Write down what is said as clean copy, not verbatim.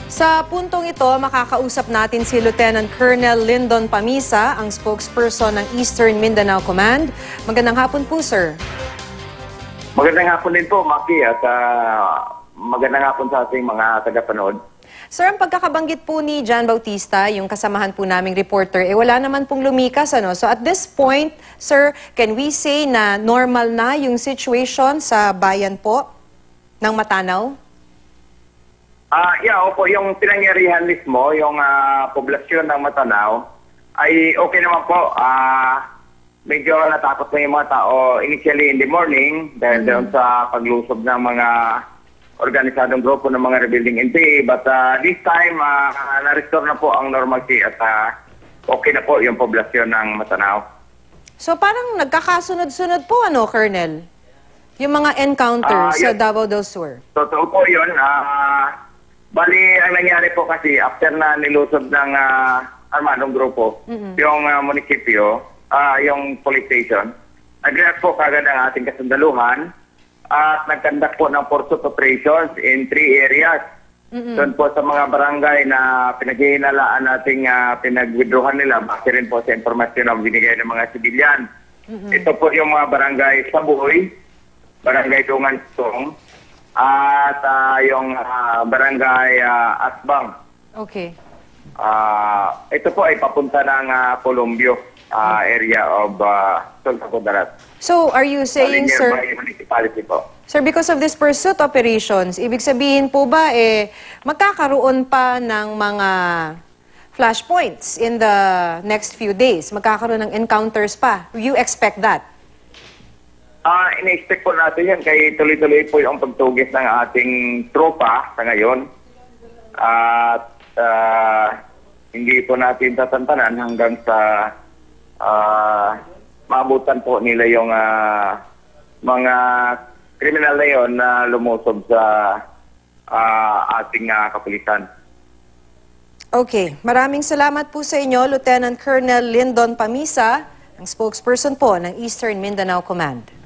Sa puntong ito, makakausap natin si Lieutenant Colonel Lyndon Pamisa, ang spokesperson ng Eastern Mindanao Command. Magandang hapon po, sir. Magandang hapon din po, Maki, at magandang hapon sa ating mga tagapanood. Sir, ang pagkakabanggit po ni John Bautista, yung kasamahan po naming reporter, wala naman pong lumikas, ano? So at this point, sir, can we say na normal na yung situation sa bayan po ng Matanaw? Opo, yung pinangyarihan mismo, yung poblasyon ng Matanaw, ay okay naman po. Medyo natakot na yung mga tao initially in the morning dahil doon sa paglusob ng mga organisadong grupo ng mga rebuilding NPA. But this time, na-restore na po ang normalcy at okay na po yung poblasyon ng Matanaw. So parang nagkakasunod-sunod po, ano, Colonel? Yung mga encounters sa Davao del Sur. Totoo po yun. Bali, ang nangyari po kasi after na nilusob ng armadong grupo, yung munisipyo, yung police station, nag-react po kagad ang ating kasundaluhan at nagkandak po ng pursuit operations in 3 areas. Doon po sa mga barangay na pinaghihinalaan nating pinag-withdrawhan nila, base rin po sa informasyon na binigay ng mga sibilyan. Ito po yung mga barangay Sabuy, barangay Dungan-Song, at yung barangay Asbang. Okay. Ito po ay papunta ng Colombio area of Sultan. So, are you saying, sir, municipality po. sir, because of this pursuit operations, ibig sabihin po ba, magkakaroon pa ng mga flashpoints in the next few days? Magkakaroon ng encounters pa? You expect that? Ina-expect po natin yan kaya tuloy-tuloy po yung pagtugis ng ating tropa sa ngayon. At hindi po natin tatantanan hanggang sa maabutan po nila yung mga kriminal na yun na lumusob sa ating kapulisan. Okay. Maraming salamat po sa inyo, Lieutenant Colonel Lyndon Pamisa, ang spokesperson po ng Eastern Mindanao Command.